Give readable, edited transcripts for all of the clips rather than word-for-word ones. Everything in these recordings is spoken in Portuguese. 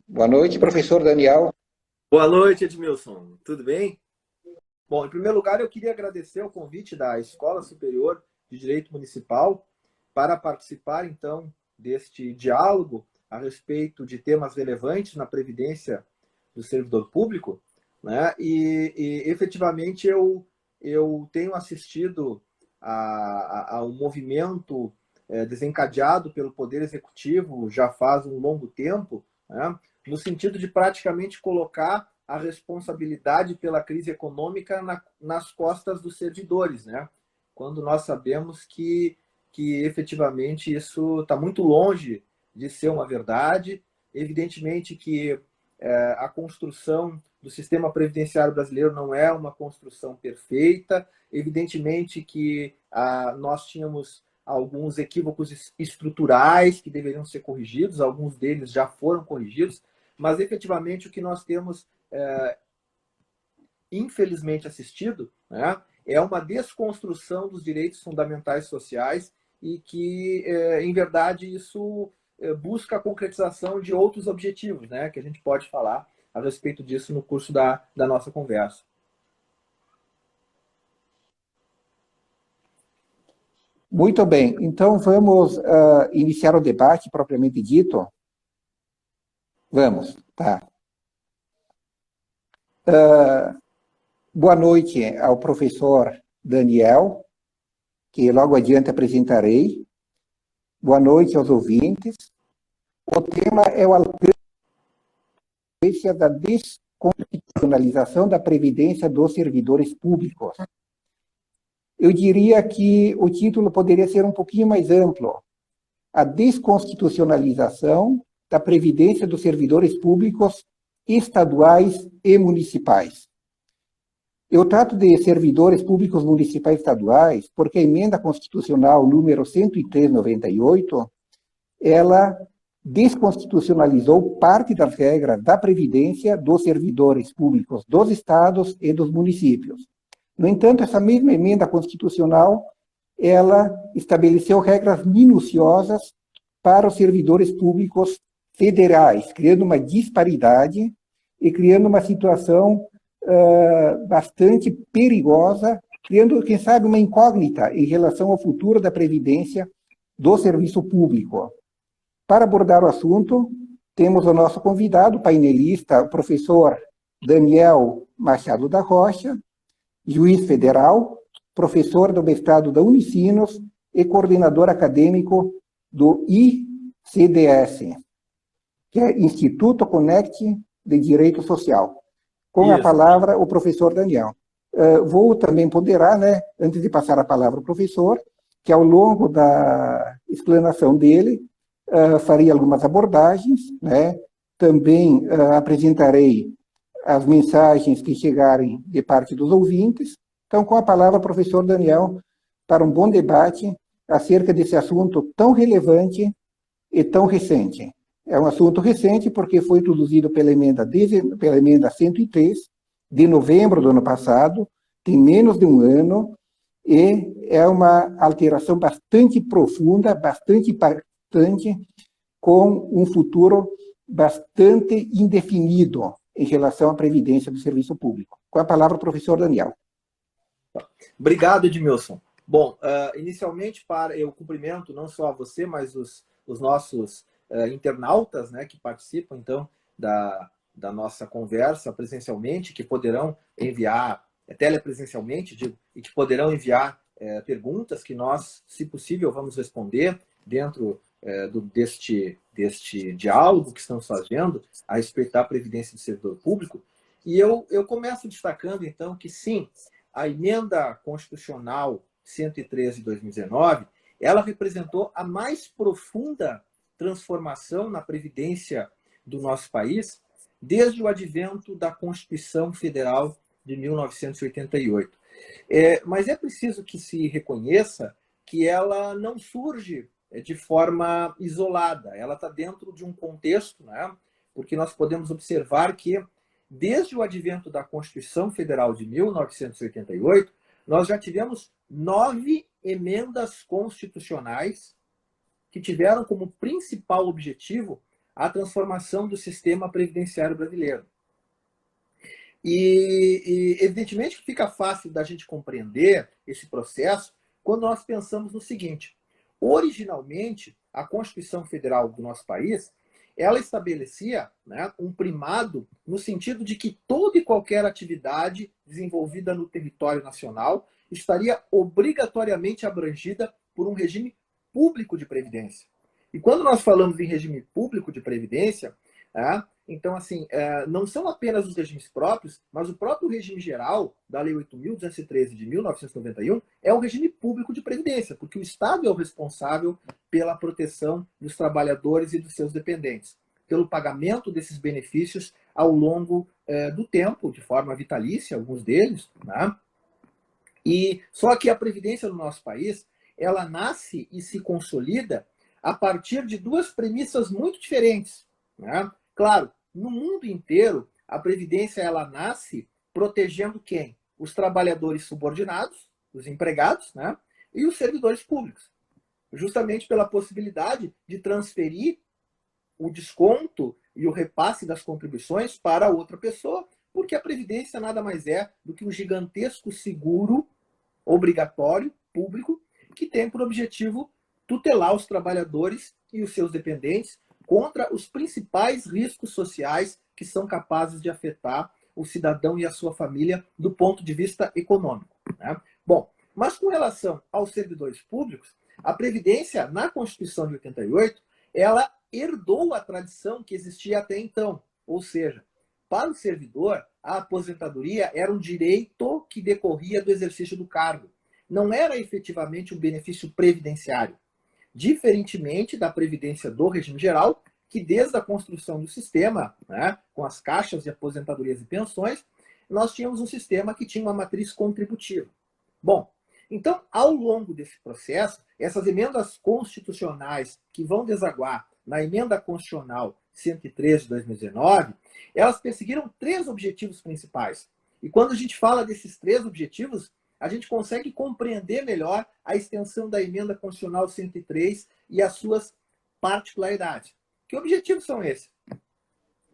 Boa noite, professor Daniel. Boa noite, Edmilson. Tudo bem? Bom, em primeiro lugar, eu queria agradecer o convite da Escola Superior de Direito Municipal para participar, então, deste diálogo a respeito de temas relevantes na previdência do servidor público, né? Efetivamente, eu tenho assistido ao movimento desencadeado pelo Poder Executivo já faz um longo tempo, né? No sentido de praticamente colocar a responsabilidade pela crise econômica nas costas dos servidores, né? Quando nós sabemos que efetivamente isso está muito longe de ser uma verdade. Evidentemente que a construção do sistema previdenciário brasileiro não é uma construção perfeita. Evidentemente que nós tínhamos alguns equívocos estruturais que deveriam ser corrigidos, alguns deles já foram corrigidos, mas efetivamente o que nós temos, infelizmente, assistido, né, é uma desconstrução dos direitos fundamentais sociais e que, em verdade, isso busca a concretização de outros objetivos, né, que a gente pode falar a respeito disso no curso da nossa conversa. Muito bem, então vamos iniciar o debate propriamente dito. Vamos, tá. Boa noite ao professor Daniel, que logo adiante apresentarei. Boa noite aos ouvintes. O tema é o alcance da desconstitucionalização da Previdência dos servidores públicos. Eu diria que o título poderia ser um pouquinho mais amplo. A desconstitucionalização da Previdência dos servidores públicos estaduais e municipais. Eu trato de servidores públicos municipais estaduais porque a emenda constitucional número 103/98, ela desconstitucionalizou parte das regras da Previdência dos servidores públicos dos estados e dos municípios. No entanto, essa mesma emenda constitucional, ela estabeleceu regras minuciosas para os servidores públicos federais, criando uma disparidade e criando uma situação bastante perigosa, criando, quem sabe, uma incógnita em relação ao futuro da previdência do serviço público. Para abordar o assunto, temos o nosso convidado, painelista, o professor Daniel Machado da Rocha, juiz federal, professor do mestrado da Unicinos e coordenador acadêmico do ICDS, que é Instituto Conect de Direito Social. Com a palavra, o professor Daniel. Vou também ponderar, né, antes de passar a palavra ao professor, que ao longo da explanação dele, farei algumas abordagens, né, também apresentarei as mensagens que chegarem de parte dos ouvintes. Então, com a palavra, professor Daniel, para um bom debate acerca desse assunto tão relevante e tão recente. É um assunto recente porque foi introduzido pela emenda 103, de novembro do ano passado, tem menos de um ano, e é uma alteração bastante profunda, bastante impactante, com um futuro bastante indefinido em relação à previdência do serviço público. Com a palavra, o professor Daniel. Obrigado, Edmilson. Bom, inicialmente, eu cumprimento não só a você, mas os nossos internautas, né, que participam, então, da nossa conversa presencialmente, que poderão enviar, telepresencialmente, e que poderão enviar perguntas que nós, se possível, vamos responder dentro deste diálogo que estamos fazendo a respeito da previdência do servidor público. E eu começo destacando, então, que sim, a emenda constitucional 113 de 2019, ela representou a mais profunda transformação na previdência do nosso país desde o advento da Constituição Federal de 1988. Mas é preciso que se reconheça que ela não surge de forma isolada, ela está dentro de um contexto, né? Porque nós podemos observar que, desde o advento da Constituição Federal de 1988, nós já tivemos 9 emendas constitucionais que tiveram como principal objetivo a transformação do sistema previdenciário brasileiro. E evidentemente que fica fácil da gente compreender esse processo quando nós pensamos no seguinte: originalmente, a Constituição Federal do nosso país, ela estabelecia, né, um primado no sentido de que toda e qualquer atividade desenvolvida no território nacional estaria obrigatoriamente abrangida por um regime público de previdência. E quando nós falamos em regime público de previdência, então, assim, não são apenas os regimes próprios, mas o próprio regime geral da Lei 8.213 de 1991 é o regime público de previdência, porque o Estado é o responsável pela proteção dos trabalhadores e dos seus dependentes, pelo pagamento desses benefícios ao longo do tempo, de forma vitalícia, alguns deles, né? E só que a previdência no nosso país, ela nasce e se consolida a partir de duas premissas muito diferentes, né? Claro, no mundo inteiro, a Previdência ela nasce protegendo quem? Os trabalhadores subordinados, os empregados, né? E os servidores públicos. Justamente pela possibilidade de transferir o desconto e o repasse das contribuições para outra pessoa, porque a Previdência nada mais é do que um gigantesco seguro obrigatório, público, que tem por objetivo tutelar os trabalhadores e os seus dependentes contra os principais riscos sociais que são capazes de afetar o cidadão e a sua família do ponto de vista econômico, né? Bom, mas com relação aos servidores públicos, a Previdência, na Constituição de 88, ela herdou a tradição que existia até então. Ou seja, para o servidor, a aposentadoria era um direito que decorria do exercício do cargo. Não era efetivamente um benefício previdenciário. Diferentemente da Previdência do regime geral, que desde a construção do sistema, né, com as caixas de aposentadorias e pensões, nós tínhamos um sistema que tinha uma matriz contributiva. Bom, então, ao longo desse processo, essas emendas constitucionais que vão desaguar na Emenda Constitucional 103 de 2019, elas perseguiram três objetivos principais. E quando a gente fala desses três objetivos, a gente consegue compreender melhor a extensão da Emenda Constitucional 103 e as suas particularidades. Que objetivos são esses?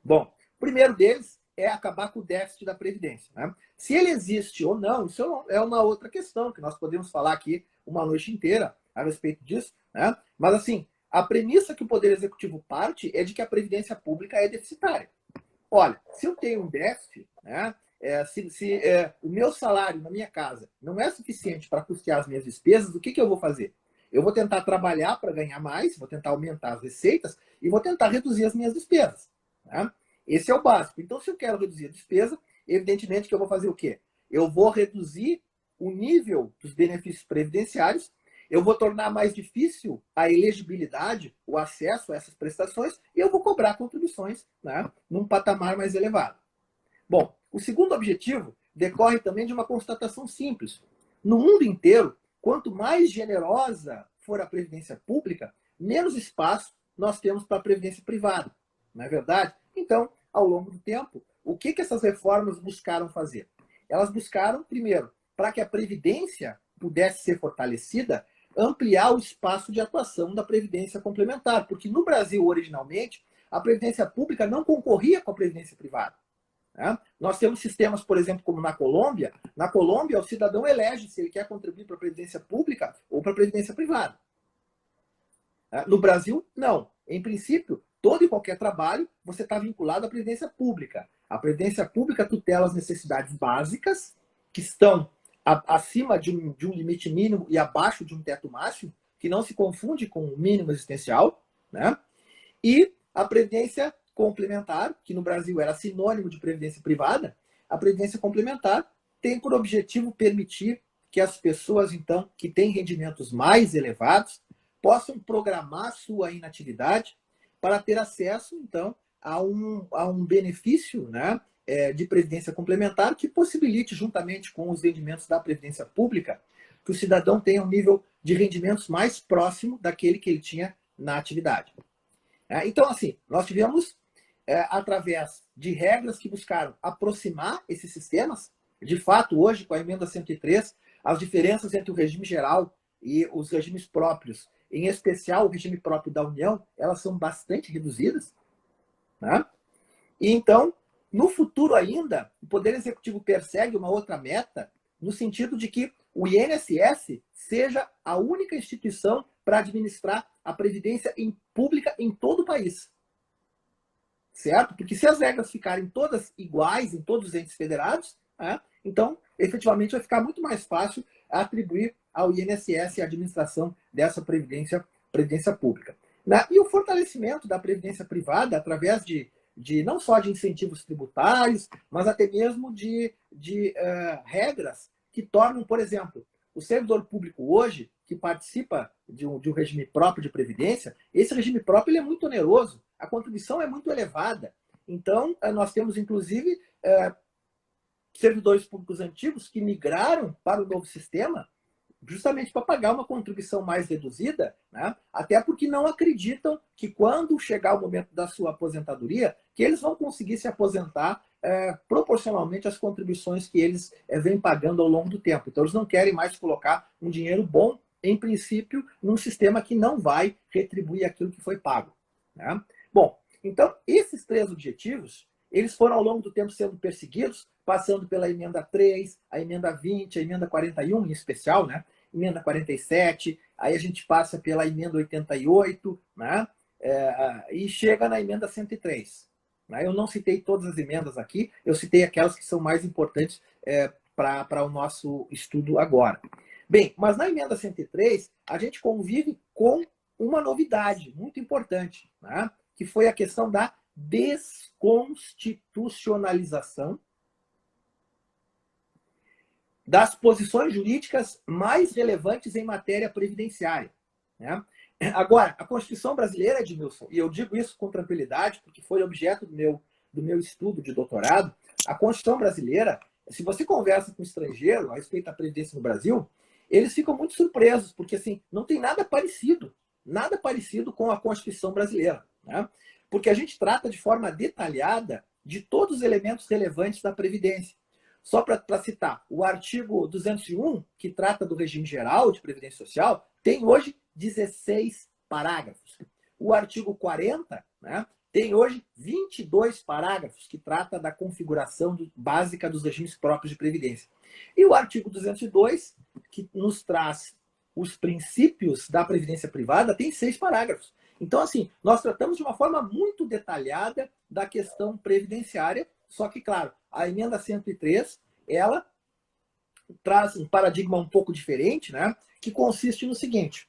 Bom, o primeiro deles é acabar com o déficit da Previdência, né? Se ele existe ou não, isso é uma outra questão, que nós podemos falar aqui uma noite inteira a respeito disso, né? Mas, assim, a premissa que o Poder Executivo parte é de que a Previdência Pública é deficitária. Olha, se eu tenho um déficit, né? Se o meu salário na minha casa não é suficiente para custear as minhas despesas, o que eu vou fazer? Eu vou tentar trabalhar para ganhar mais, vou tentar aumentar as receitas e vou tentar reduzir as minhas despesas, né? Esse é o básico. Então, se eu quero reduzir a despesa, evidentemente que eu vou fazer o quê? Eu vou reduzir o nível dos benefícios previdenciários, eu vou tornar mais difícil a elegibilidade, o acesso a essas prestações, e eu vou cobrar contribuições, né, num patamar mais elevado. Bom, o segundo objetivo decorre também de uma constatação simples. No mundo inteiro, quanto mais generosa for a previdência pública, menos espaço nós temos para a previdência privada. Não é verdade? Então, ao longo do tempo, o que essas reformas buscaram fazer? Elas buscaram, primeiro, para que a previdência pudesse ser fortalecida, ampliar o espaço de atuação da previdência complementar, porque no Brasil, originalmente, a previdência pública não concorria com a previdência privada. Né? Nós temos sistemas, por exemplo, como na Colômbia. Na Colômbia, o cidadão elege se ele quer contribuir para a previdência pública ou para a previdência privada. No Brasil, não. Em princípio, todo e qualquer trabalho, você está vinculado à previdência pública. A previdência pública tutela as necessidades básicas, que estão acima de um limite mínimo e abaixo de um teto máximo, que não se confunde com o mínimo existencial, né? E a previdência complementar, que no Brasil era sinônimo de previdência privada, a previdência complementar tem por objetivo permitir que as pessoas, então, que têm rendimentos mais elevados, possam programar sua inatividade para ter acesso, então, a um benefício, né, de previdência complementar que possibilite, juntamente com os rendimentos da previdência pública, que o cidadão tenha um nível de rendimentos mais próximo daquele que ele tinha na atividade. Então, assim, nós tivemos, através de regras que buscaram aproximar esses sistemas, de fato, hoje, com a Emenda 103, as diferenças entre o regime geral e os regimes próprios, em especial o regime próprio da União, elas são bastante reduzidas, né? E então, no futuro ainda, o Poder Executivo persegue uma outra meta, no sentido de que o INSS seja a única instituição para administrar a previdência pública em todo o país. Certo? Porque se as regras ficarem todas iguais em todos os entes federados, né, então, efetivamente, vai ficar muito mais fácil atribuir ao INSS a administração dessa previdência pública. E o fortalecimento da previdência privada através de não só de incentivos tributários, mas até mesmo de regras que tornam, por exemplo, o servidor público hoje, que participa de um regime próprio de previdência, esse regime próprio ele é muito oneroso, a contribuição é muito elevada. Então, nós temos, inclusive, servidores públicos antigos que migraram para o novo sistema justamente para pagar uma contribuição mais reduzida, né? Até porque não acreditam que quando chegar o momento da sua aposentadoria, que eles vão conseguir se aposentar proporcionalmente às contribuições que eles vêm pagando ao longo do tempo. Então, eles não querem mais colocar um dinheiro bom, em princípio, num sistema que não vai retribuir aquilo que foi pago, né? Bom, então, esses três objetivos, eles foram ao longo do tempo sendo perseguidos, passando pela emenda 3, a emenda 20, a emenda 41 em especial, né? Emenda 47, aí a gente passa pela emenda 88, né? E chega na emenda 103. Né? Eu não citei todas as emendas aqui, eu citei aquelas que são mais importantes para o nosso estudo agora. Bem, mas na emenda 103, a gente convive com uma novidade muito importante, né? Que foi a questão da desconstitucionalização das posições jurídicas mais relevantes em matéria previdenciária, né? Agora, a Constituição brasileira, Edmilson, e eu digo isso com tranquilidade, porque foi objeto do meu estudo de doutorado, a Constituição brasileira, se você conversa com um estrangeiro a respeito da previdência no Brasil, eles ficam muito surpresos, porque assim, não tem nada parecido com a Constituição brasileira, né? Porque a gente trata de forma detalhada de todos os elementos relevantes da Previdência. Só para citar, o artigo 201, que trata do regime geral de Previdência Social, tem hoje 16 parágrafos. O artigo 40, né, tem hoje 22 parágrafos, que trata da configuração básica dos regimes próprios de Previdência. E o artigo 202, que nos traz os princípios da Previdência Privada, tem 6 parágrafos. Então, assim, nós tratamos de uma forma muito detalhada da questão previdenciária, só que, claro, a emenda 103, ela traz um paradigma um pouco diferente, né? Que consiste no seguinte: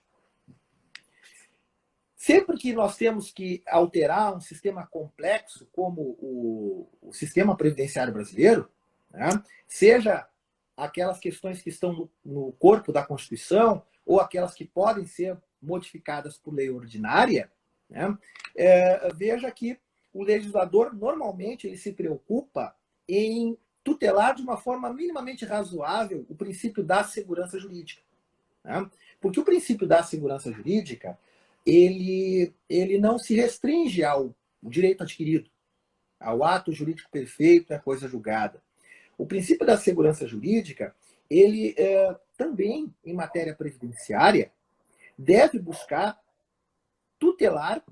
sempre que nós temos que alterar um sistema complexo como o sistema previdenciário brasileiro, né? Seja aquelas questões que estão no corpo da Constituição ou aquelas que podem ser modificadas por lei ordinária, né? Veja que o legislador, normalmente, ele se preocupa em tutelar de uma forma minimamente razoável o princípio da segurança jurídica, né? Porque o princípio da segurança jurídica, ele não se restringe ao direito adquirido, ao ato jurídico perfeito, à coisa julgada. O princípio da segurança jurídica, ele também, em matéria previdenciária, deve buscar tutelar,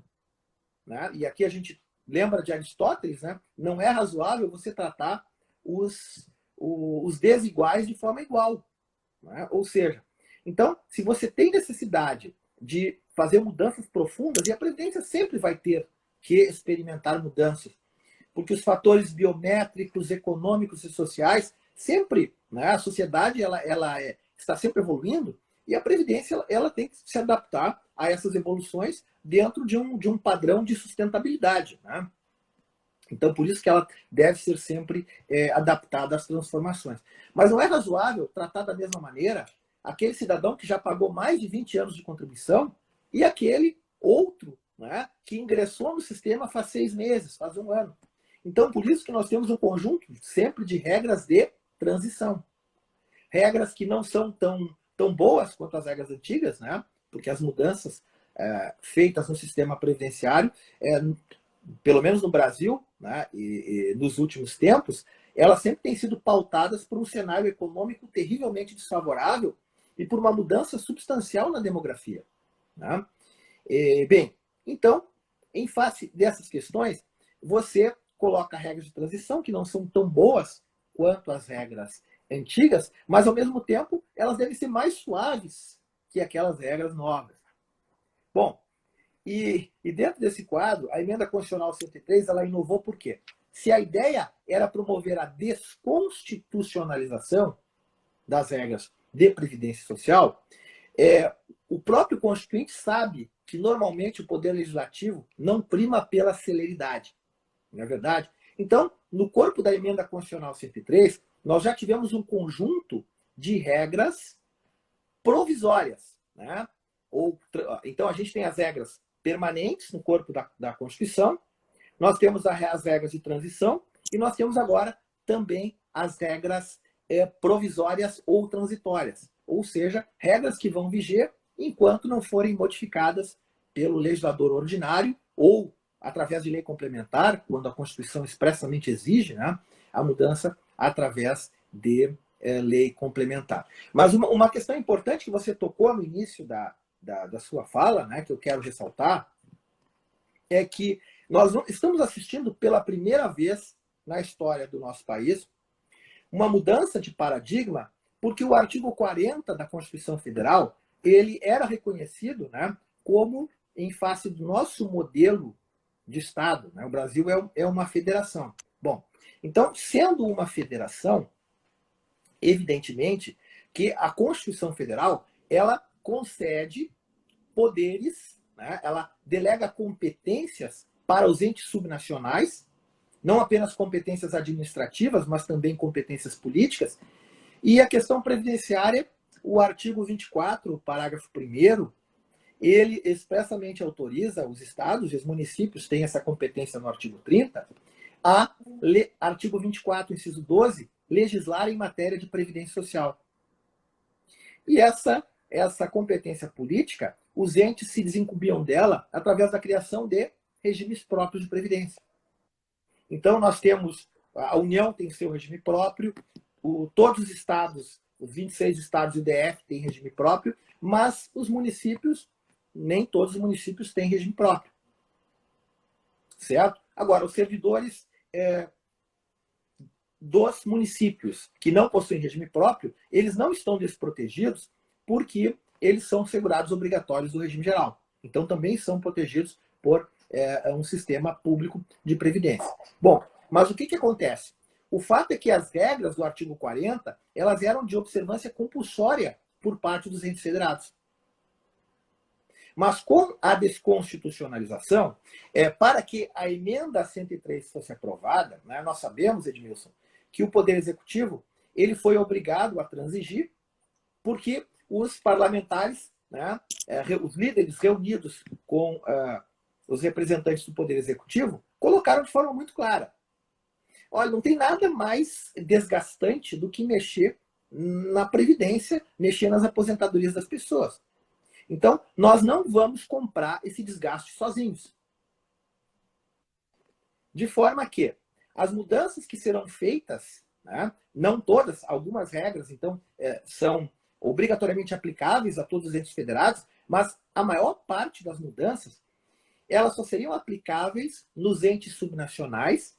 né? E aqui a gente lembra de Aristóteles, né? Não é razoável você tratar os desiguais de forma igual, né? Ou seja, então, se você tem necessidade de fazer mudanças profundas, e a Previdência sempre vai ter que experimentar mudanças, porque os fatores biométricos, econômicos e sociais, sempre, né? A sociedade ela está sempre evoluindo, e a Previdência ela tem que se adaptar a essas evoluções dentro de um padrão de sustentabilidade, né? Então, por isso que ela deve ser sempre adaptada às transformações. Mas não é razoável tratar da mesma maneira aquele cidadão que já pagou mais de 20 anos de contribuição e aquele outro, né, que ingressou no sistema faz 6 meses, faz 1 ano. Então, por isso que nós temos um conjunto sempre de regras de transição. Regras que não são tão boas quanto as regras antigas, né? Porque as mudanças feitas no sistema previdenciário, pelo menos no Brasil, né, e nos últimos tempos, elas sempre têm sido pautadas por um cenário econômico terrivelmente desfavorável e por uma mudança substancial na demografia, né? Bem, então, em face dessas questões, você coloca regras de transição que não são tão boas quanto as regras antigas, mas, ao mesmo tempo, elas devem ser mais suaves que aquelas regras novas. Bom, e dentro desse quadro, a Emenda Constitucional 103, ela inovou por quê? Se a ideia era promover a desconstitucionalização das regras de previdência social, o próprio Constituinte sabe que, normalmente, o Poder Legislativo não prima pela celeridade. Não é verdade? Então, no corpo da Emenda Constitucional 103, nós já tivemos um conjunto de regras provisórias, né? Então, a gente tem as regras permanentes no corpo da Constituição, nós temos as regras de transição e nós temos agora também as regras provisórias ou transitórias, ou seja, regras que vão viger enquanto não forem modificadas pelo legislador ordinário ou através de lei complementar, quando a Constituição expressamente exige, né, a mudança através de lei complementar. Mas uma questão importante que você tocou no início da sua fala, né, que eu quero ressaltar, é que nós estamos assistindo pela primeira vez na história do nosso país uma mudança de paradigma, porque o artigo 40 da Constituição Federal, ele era reconhecido, né, como, em face do nosso modelo de Estado, né, o Brasil é uma federação. Bom, então, sendo uma federação, evidentemente que a Constituição Federal, ela concede poderes, né, ela delega competências para os entes subnacionais, não apenas competências administrativas, mas também competências políticas. E a questão previdenciária, o artigo 24, parágrafo 1º, ele expressamente autoriza os estados e os municípios, têm essa competência no artigo 30, artigo 24, inciso 12, legislar em matéria de previdência social. E essa competência política, os entes se desincumbiam dela através da criação de regimes próprios de previdência. Então, nós temos, a União tem seu regime próprio, todos os estados, os 26 estados e o DF têm regime próprio, mas os municípios, nem todos os municípios têm regime próprio. Certo? Agora, os servidores dos municípios que não possuem regime próprio, eles não estão desprotegidos porque eles são segurados obrigatórios do regime geral. Então, também são protegidos por um sistema público de previdência. Bom, mas o que acontece? O fato é que as regras do artigo 40, elas eram de observância compulsória por parte dos entes federados. Mas com a desconstitucionalização, para que a emenda 103 fosse aprovada, né, nós sabemos, Edmilson, que o Poder Executivo ele foi obrigado a transigir, porque os parlamentares, né, os líderes reunidos com os representantes do Poder Executivo, colocaram de forma muito clara. Olha, não tem nada mais desgastante do que mexer na Previdência, mexer nas aposentadorias das pessoas. Então, nós não vamos comprar esse desgaste sozinhos. De forma que as mudanças que serão feitas, né, não todas, algumas regras, então, são obrigatoriamente aplicáveis a todos os entes federados, mas a maior parte das mudanças, elas só seriam aplicáveis nos entes subnacionais,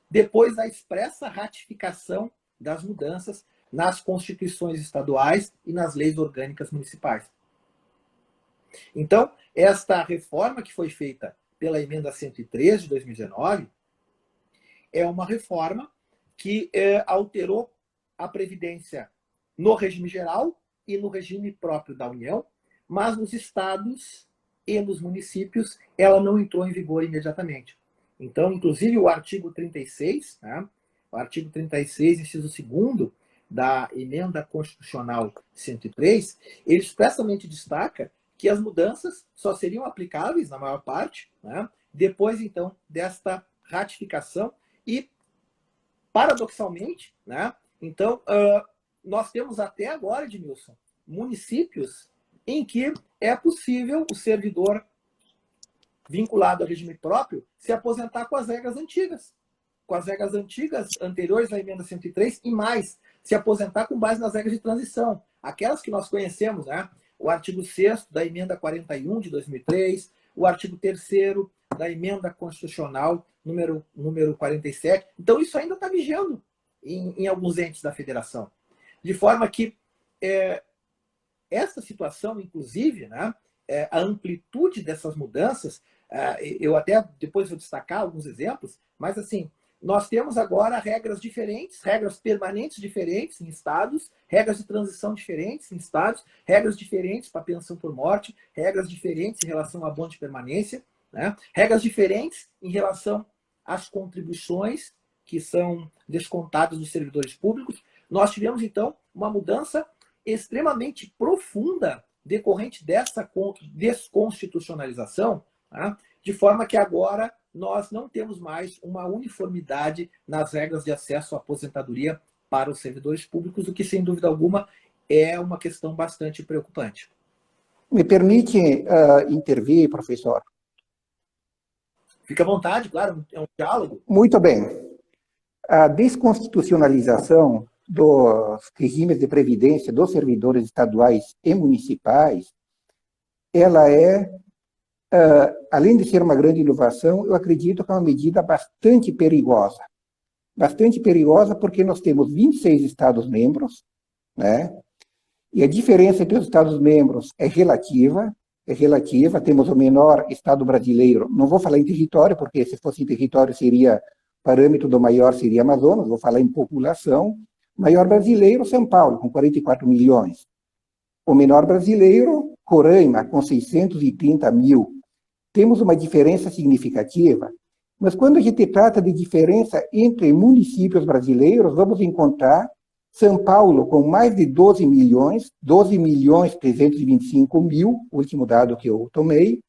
depois da expressa ratificação das mudanças nas constituições estaduais e nas leis orgânicas municipais. Então, esta reforma que foi feita pela Emenda 103 de 2019 é uma reforma que alterou a Previdência no regime geral e no regime próprio da União, mas nos estados e nos municípios ela não entrou em vigor imediatamente. Então, inclusive, o artigo 36, né, o artigo 36, inciso 2º da Emenda Constitucional 103, ele expressamente destaca que as mudanças só seriam aplicáveis, na maior parte, né, depois, então, desta ratificação. E, paradoxalmente, né, então, nós temos até agora, Edmilson, municípios em que é possível o servidor vinculado ao regime próprio se aposentar com as regras antigas. Com as regras antigas anteriores à Emenda 103 e mais, se aposentar com base nas regras de transição. Aquelas que nós conhecemos, né? O artigo 6º da Emenda 41 de 2003, o artigo 3º da emenda constitucional número 47. Então, isso ainda está vigendo em alguns entes da federação. De forma que essa situação, inclusive, né, a amplitude dessas mudanças, eu até depois vou destacar alguns exemplos, mas assim, nós temos agora regras diferentes, regras permanentes diferentes em estados, regras de transição diferentes em estados, regras diferentes para pensão por morte, regras diferentes em relação a abono de permanência, né? Regras diferentes em relação às contribuições que são descontadas dos servidores públicos. Nós tivemos, então, uma mudança extremamente profunda decorrente dessa desconstitucionalização, tá? De forma que agora nós não temos mais uma uniformidade nas regras de acesso à aposentadoria para os servidores públicos, o que, sem dúvida alguma, é uma questão bastante preocupante. Me permite intervir, professor? Fica à vontade, claro, é um diálogo. Muito bem. A desconstitucionalização dos regimes de previdência dos servidores estaduais e municipais, ela além de ser uma grande inovação, eu acredito que é uma medida bastante perigosa. Bastante perigosa porque nós temos 26 Estados-membros, né? E a diferença entre os Estados-membros é relativa, temos o menor Estado brasileiro, não vou falar em território, porque se fosse em território seria, parâmetro do maior seria Amazonas, vou falar em população, maior brasileiro, São Paulo, com 44 milhões. O menor brasileiro, Roraima, com 630 mil. Temos uma diferença significativa, mas quando a gente trata de diferença entre municípios brasileiros, vamos encontrar São Paulo com mais de 12 milhões 325 mil, o último dado que eu tomei,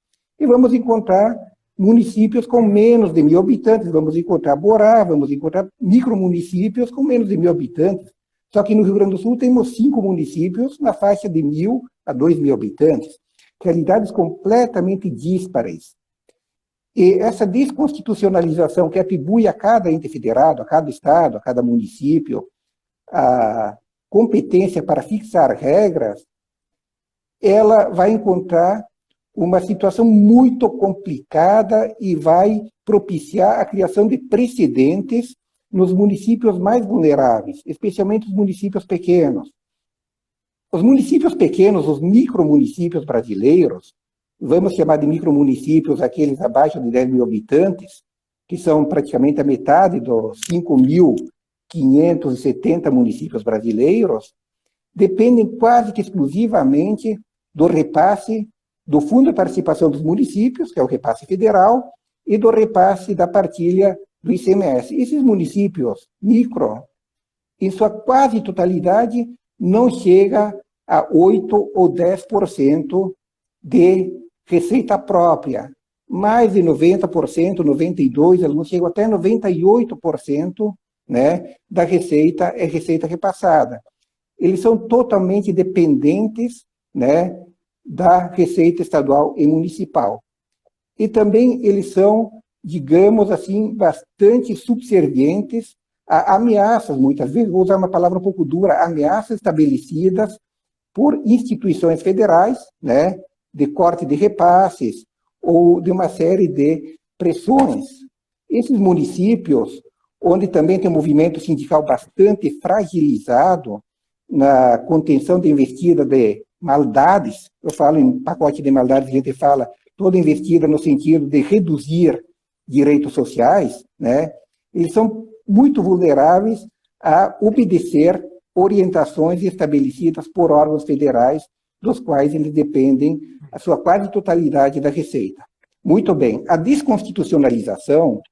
e vamos encontrar municípios com menos de 1.000 habitantes, vamos encontrar Borá, vamos encontrar micromunicípios com menos de 1.000 habitantes. Só que no Rio Grande do Sul temos 5 municípios na faixa de 1.000 a 2.000 habitantes. Realidades completamente díspares. E essa desconstitucionalização que atribui a cada ente federado, a cada estado, a cada município, a competência para fixar regras, ela vai encontrar uma situação muito complicada e vai propiciar a criação de precedentes nos municípios mais vulneráveis, especialmente os municípios pequenos. Os municípios pequenos, os micromunicípios brasileiros, vamos chamar de micromunicípios aqueles abaixo de 10.000 habitantes, que são praticamente a metade dos 5.570 municípios brasileiros, dependem quase que exclusivamente do repasse do Fundo de Participação dos Municípios, que é o repasse federal, e do repasse da partilha do ICMS. Esses municípios micro, em sua quase totalidade, não chega a 8 ou 10% de receita própria. Mais de 90%, 92%, alguns chegam até 98%, né, da receita é receita repassada. Eles são totalmente dependentes, né, da receita estadual e municipal. E também eles são, digamos assim, bastante subservientes a ameaças, muitas vezes, vou usar uma palavra um pouco dura, ameaças estabelecidas por instituições federais, né, de corte de repasses ou de uma série de pressões. Esses municípios, onde também tem um movimento sindical bastante fragilizado na contenção de investida de maldades, eu falo em pacote de maldades, a gente fala toda investida no sentido de reduzir direitos sociais, né, eles são muito vulneráveis a obedecer orientações estabelecidas por órgãos federais, dos quais eles dependem a sua quase totalidade da receita. Muito bem, a desconstitucionalização,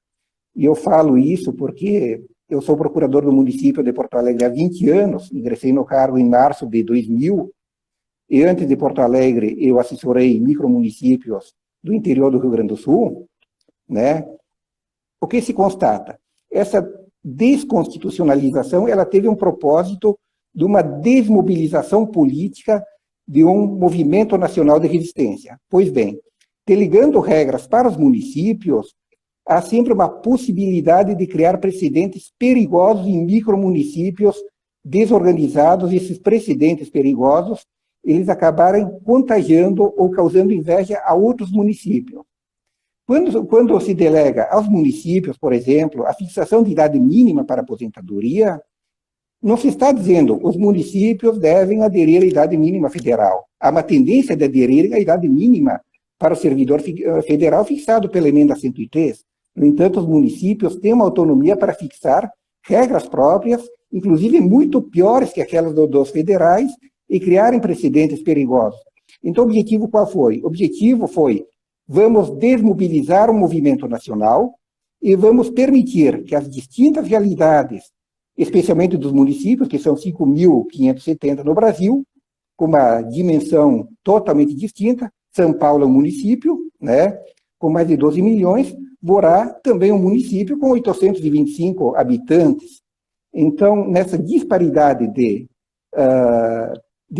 e eu falo isso porque eu sou procurador do município de Porto Alegre há 20 anos, ingressei no cargo em março de 2000, e antes de Porto Alegre eu assessorei micromunicípios do interior do Rio Grande do Sul, né? O que se constata? Essa desconstitucionalização, ela teve um propósito de uma desmobilização política de um movimento nacional de resistência. Pois bem, delegando regras para os municípios, há sempre uma possibilidade de criar precedentes perigosos em micromunicípios desorganizados, e esses precedentes perigosos, eles acabarem contagiando ou causando inveja a outros municípios. Quando se delega aos municípios, por exemplo, a fixação de idade mínima para aposentadoria, não se está dizendo os municípios devem aderir à idade mínima federal. Há uma tendência de aderir à idade mínima para o servidor federal fixado pela emenda 103. No entanto, os municípios têm uma autonomia para fixar regras próprias, inclusive muito piores que aquelas dos federais, e criarem precedentes perigosos. Então, o objetivo qual foi? O objetivo foi: vamos desmobilizar o movimento nacional e vamos permitir que as distintas realidades, especialmente dos municípios, que são 5.570 no Brasil, com uma dimensão totalmente distinta. São Paulo é um município, né, com mais de 12 milhões, Borá também é um município com 825 habitantes. Então, nessa disparidade de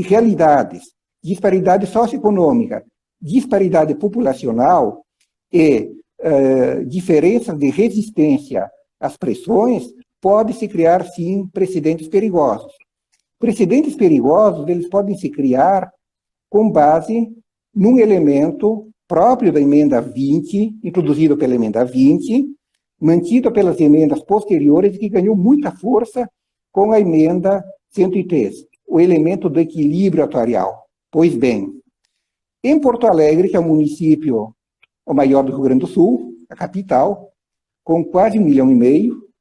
realidades, disparidade socioeconômica, disparidade populacional e diferenças de resistência às pressões, pode-se criar, sim, precedentes perigosos. Precedentes perigosos, eles podem se criar com base num elemento próprio da emenda 20, introduzido pela emenda 20, mantido pelas emendas posteriores e que ganhou muita força com a emenda 103, o elemento do equilíbrio atuarial. Pois bem, em Porto Alegre, que é o município o maior do Rio Grande do Sul, a capital, com quase 1,5 milhão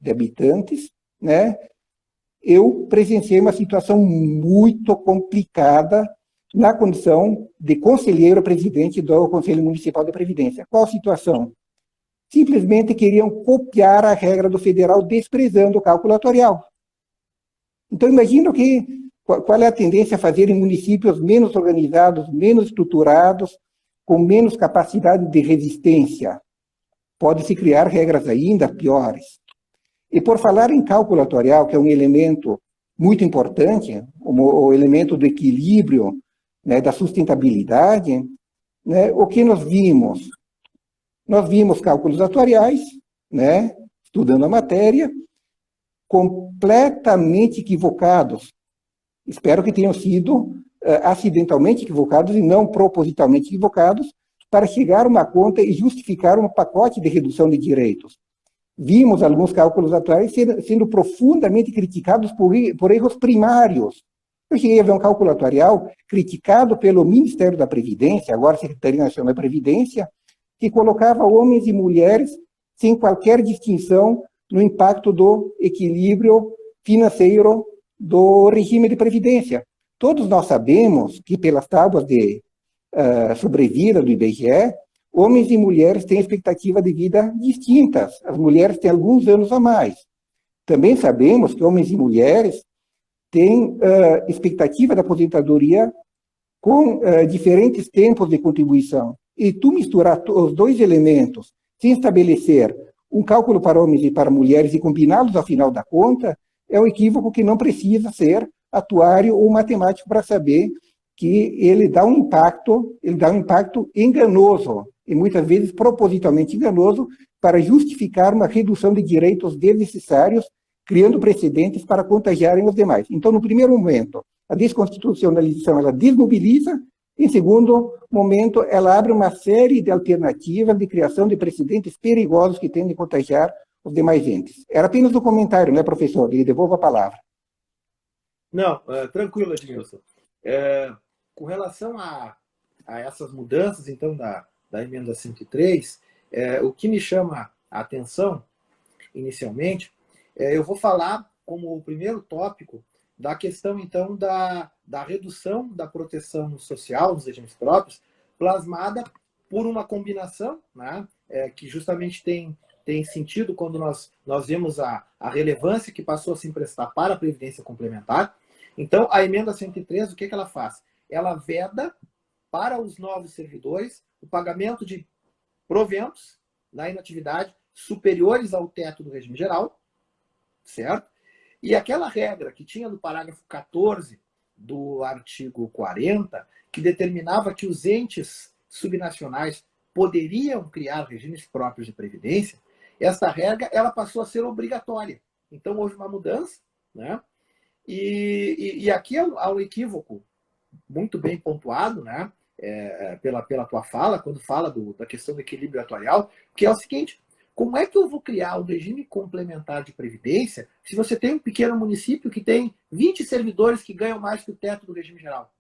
de habitantes, né, eu presenciei uma situação muito complicada na condição de conselheiro presidente do Conselho Municipal de Previdência. Qual a situação? Simplesmente queriam copiar a regra do federal, desprezando o cálculo atuarial. Então, imagino qual é a tendência a fazer em municípios menos organizados, menos estruturados, com menos capacidade de resistência. Pode-se criar regras ainda piores. E por falar em cálculo atuarial, que é um elemento muito importante, o elemento do equilíbrio, né, da sustentabilidade, né, o que nós vimos? Nós vimos cálculos atuariais, né, estudando a matéria, completamente equivocados. Espero que tenham sido acidentalmente equivocados e não propositalmente equivocados, para chegar a uma conta e justificar um pacote de redução de direitos. Vimos alguns cálculos atuais sendo profundamente criticados por erros primários. Eu cheguei a ver um cálculo atuarial criticado pelo Ministério da Previdência, agora Secretaria Nacional da Previdência, que colocava homens e mulheres sem qualquer distinção no impacto do equilíbrio financeiro do regime de previdência. Todos nós sabemos que, pelas tábuas de sobrevida do IBGE, homens e mulheres têm expectativa de vida distintas. As mulheres têm alguns anos a mais. Também sabemos que homens e mulheres têm expectativa de aposentadoria com diferentes tempos de contribuição. E tu misturar os dois elementos, sem estabelecer um cálculo para homens e para mulheres e combiná-los ao final da conta, é um equívoco que não precisa ser atuário ou matemático para saber que ele dá um impacto enganoso, e muitas vezes propositalmente enganoso, para justificar uma redução de direitos desnecessários, criando precedentes para contagiarem os demais. Então, no primeiro momento, a desconstitucionalização ela desmobiliza, em segundo momento, ela abre uma série de alternativas de criação de precedentes perigosos que tendem a contagiar os demais entes. Era apenas um comentário, né, professor? Lhe devolvo a palavra. Não, tranquilo, Edmilson. Com relação a essas mudanças, então, da emenda 103, o que me chama a atenção, inicialmente, eu vou falar como o primeiro tópico da questão, então, da redução da proteção social dos regimes próprios, plasmada por uma combinação, né, que justamente tem sentido quando nós vemos a relevância que passou a se emprestar para a Previdência Complementar. Então, a emenda 103, o que ela faz? Ela veda para os novos servidores o pagamento de proventos na inatividade superiores ao teto do regime geral, certo? E aquela regra que tinha no parágrafo 14 do artigo 40, que determinava que os entes subnacionais poderiam criar regimes próprios de previdência, essa regra ela passou a ser obrigatória. Então, houve uma mudança, né? E aqui há um equívoco muito bem pontuado, né? pela tua fala, quando fala da questão do equilíbrio atuarial, que é o seguinte: como é que eu vou criar um regime complementar de previdência se você tem um pequeno município que tem 20 servidores que ganham mais que o teto do regime geral?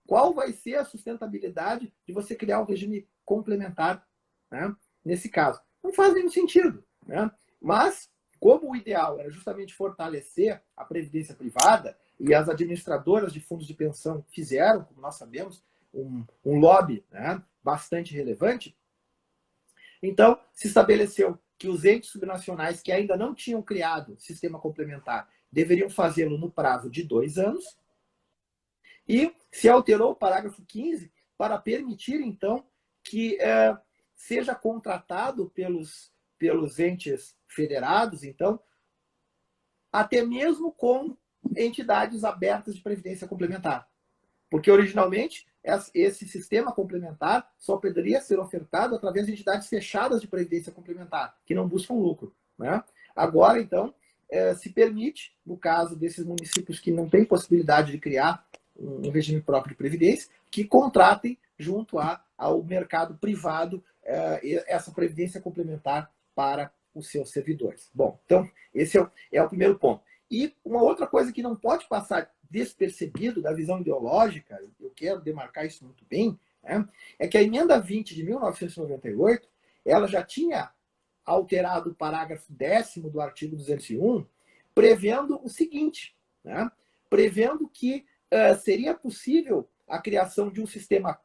Qual vai ser a sustentabilidade de você criar um regime complementar, né, nesse caso? Não faz nenhum sentido, né? Mas, como o ideal era justamente fortalecer a previdência privada, e as administradoras de fundos de pensão fizeram, como nós sabemos, um lobby, né, bastante relevante, então se estabeleceu que os entes subnacionais que ainda não tinham criado sistema complementar deveriam fazê-lo no prazo de 2 anos, e se alterou o parágrafo 15 para permitir, então, que seja contratado pelos entes federados, então, até mesmo com entidades abertas de previdência complementar. Porque, originalmente, esse sistema complementar só poderia ser ofertado através de entidades fechadas de previdência complementar, que não buscam lucro, né? Agora, então, se permite, no caso desses municípios que não têm possibilidade de criar um regime próprio de previdência, que contratem junto ao mercado privado essa previdência complementar para os seus servidores. Bom, então, esse é o primeiro ponto. E uma outra coisa que não pode passar despercebido da visão ideológica, eu quero demarcar isso muito bem, né, é que a emenda 20 de 1998, ela já tinha alterado o parágrafo 10º do artigo 201, prevendo o seguinte, né, prevendo que seria possível a criação de um sistema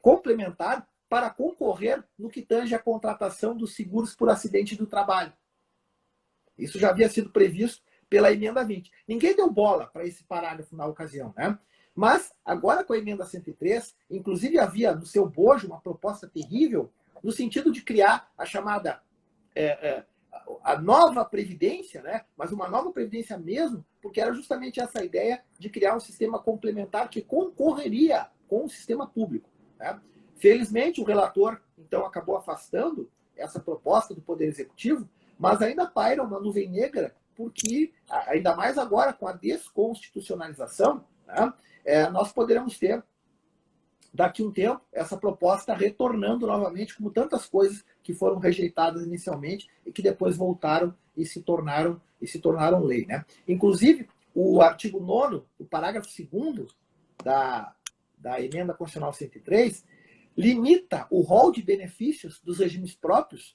complementar para concorrer no que tange a contratação dos seguros por acidente do trabalho. Isso já havia sido previsto pela emenda 20. Ninguém deu bola para esse parágrafo na ocasião, né? Mas, agora com a emenda 103, inclusive havia no seu bojo uma proposta terrível no sentido de criar a chamada a nova previdência, né? Mas uma nova previdência mesmo, porque era justamente essa ideia de criar um sistema complementar que concorreria com o sistema público, né? Felizmente, o relator, então, acabou afastando essa proposta do Poder Executivo, mas ainda paira uma nuvem negra, porque, ainda mais agora com a desconstitucionalização, né, nós poderemos ter, daqui a um tempo, essa proposta retornando novamente, como tantas coisas que foram rejeitadas inicialmente e que depois voltaram e se tornaram lei, né? Inclusive, o artigo 9º, o parágrafo 2º da Emenda Constitucional 103, limita o rol de benefícios dos regimes próprios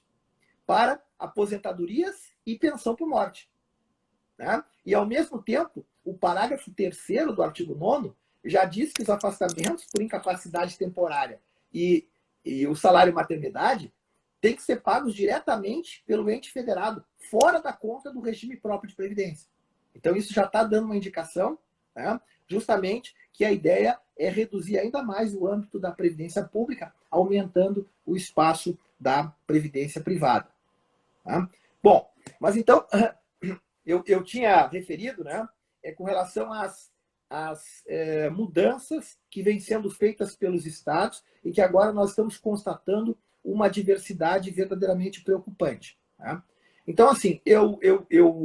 para aposentadorias e pensão por morte, né? E, ao mesmo tempo, o parágrafo 3º do artigo 9º já diz que os afastamentos por incapacidade temporária e o salário maternidade têm que ser pagos diretamente pelo ente federado, fora da conta do regime próprio de previdência. Então, isso já está dando uma indicação, né, justamente que a ideia é reduzir ainda mais o âmbito da previdência pública, aumentando o espaço da previdência privada. Tá? Bom, mas então, eu tinha referido, né, com relação às mudanças que vêm sendo feitas pelos estados e que agora nós estamos constatando uma diversidade verdadeiramente preocupante. Tá? Então, assim, eu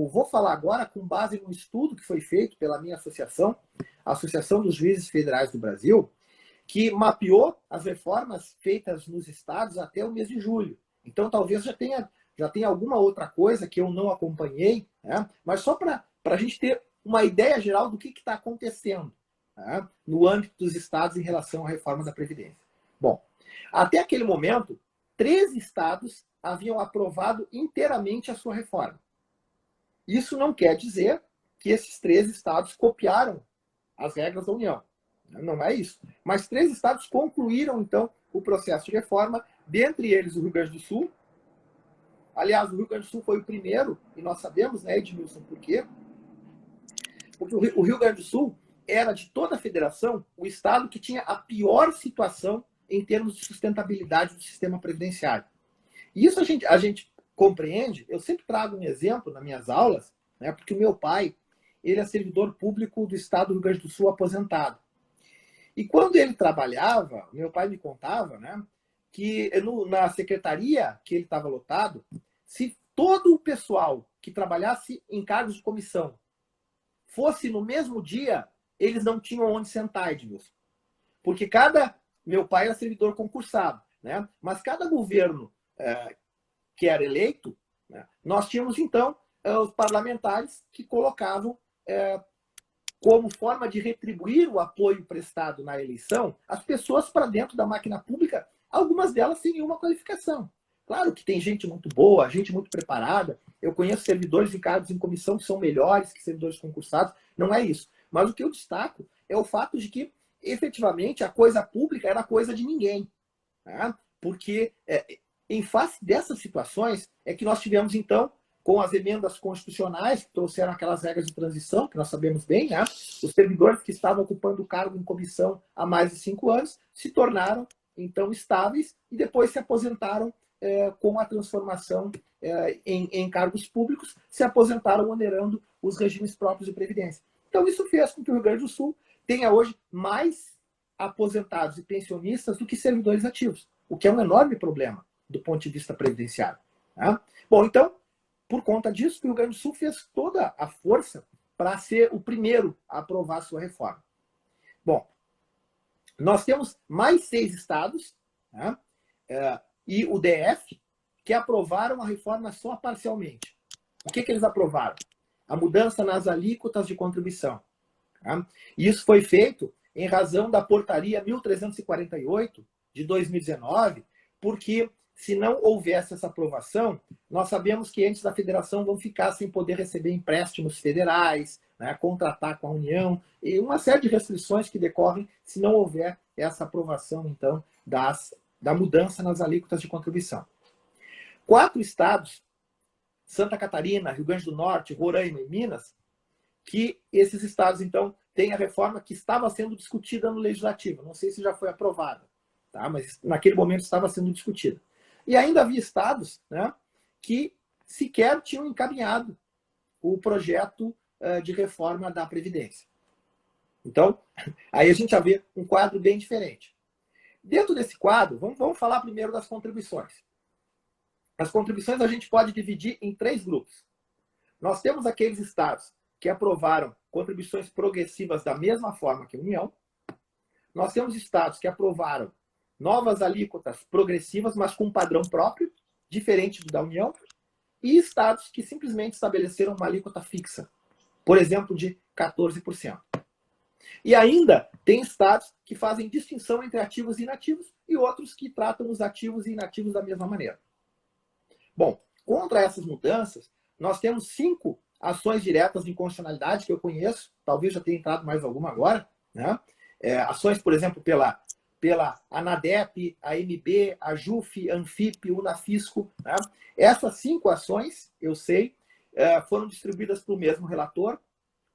vou falar agora com base num estudo que foi feito pela minha associação, a Associação dos Juízes Federais do Brasil, que mapeou as reformas feitas nos estados até o mês de julho. Então, talvez já tenha alguma outra coisa que eu não acompanhei, né? Mas só para a gente ter uma ideia geral do que está acontecendo, né, no âmbito dos estados em relação à reforma da Previdência. Bom, até aquele momento, 13 estados haviam aprovado inteiramente a sua reforma. Isso não quer dizer que esses 13 estados copiaram as regras da União. Não é isso. Mas 13 estados concluíram, então, o processo de reforma, dentre eles o Rio Grande do Sul. Aliás, o Rio Grande do Sul foi o primeiro, e nós sabemos, né, Edmilson, por quê? Porque o Rio Grande do Sul era, de toda a federação, o estado que tinha a pior situação em termos de sustentabilidade do sistema previdenciário. E isso a gente compreende. Eu sempre trago um exemplo nas minhas aulas, né, porque o meu pai, ele é servidor público do estado do Rio Grande do Sul aposentado. E quando ele trabalhava, meu pai me contava, né, que na secretaria que ele estava lotado, se todo o pessoal que trabalhasse em cargos de comissão fosse no mesmo dia, eles não tinham onde sentar, Edmilson. Porque meu pai era servidor concursado, né? Mas cada governo que era eleito, né, nós tínhamos, então, os parlamentares que colocavam como forma de retribuir o apoio prestado na eleição as pessoas para dentro da máquina pública, algumas delas sem nenhuma qualificação. Claro que tem gente muito boa, gente muito preparada. Eu conheço servidores e cargos em comissão que são melhores que servidores concursados. Não é isso. Mas o que eu destaco é o fato de que, efetivamente, a coisa pública era coisa de ninguém. Tá? Porque, em face dessas situações, é que nós tivemos, então, com as emendas constitucionais, que trouxeram aquelas regras de transição, que nós sabemos bem, né? Os servidores que estavam ocupando o cargo em comissão há mais de 5 anos se tornaram, então, estáveis e depois se aposentaram com a transformação em cargos públicos, se aposentaram onerando os regimes próprios de previdência. Então, isso fez com que o Rio Grande do Sul tenha hoje mais aposentados e pensionistas do que servidores ativos, o que é um enorme problema do ponto de vista previdenciário. Tá? Bom, então, por conta disso, o Rio Grande do Sul fez toda a força para ser o primeiro a aprovar a sua reforma. Bom, nós temos mais 6 estados, né, e o DF, que aprovaram a reforma só parcialmente. O que eles aprovaram? A mudança nas alíquotas de contribuição. Tá? E isso foi feito em razão da portaria 1348 de 2019, porque se não houvesse essa aprovação, nós sabemos que entes da federação vão ficar sem poder receber empréstimos federais, né, contratar com a União, e uma série de restrições que decorrem se não houver essa aprovação, então, da mudança nas alíquotas de contribuição. 4 estados, Santa Catarina, Rio Grande do Norte, Roraima e Minas, que esses estados, então, têm a reforma que estava sendo discutida no Legislativo. Não sei se já foi aprovada, tá? Mas naquele momento estava sendo discutida. E ainda havia estados, né, que sequer tinham encaminhado o projeto de reforma da Previdência. Então, aí a gente já vê um quadro bem diferente. Dentro desse quadro, vamos falar primeiro das contribuições. As contribuições a gente pode dividir em 3 grupos. Nós temos aqueles estados que aprovaram contribuições progressivas da mesma forma que a União. Nós temos estados que aprovaram novas alíquotas progressivas, mas com um padrão próprio, diferente do da União. E estados que simplesmente estabeleceram uma alíquota fixa, por exemplo, de 14%. E ainda tem estados que fazem distinção entre ativos e inativos e outros que tratam os ativos e inativos da mesma maneira. Bom, contra essas mudanças, nós temos 5 ações diretas de inconstitucionalidade que eu conheço, talvez já tenha entrado mais alguma agora, né? Ações, por exemplo, pela ANADEP, a AMB, a JUF, a ANFIP, UNAFISCO. Né? Essas 5 ações, eu sei, foram distribuídas para o mesmo relator,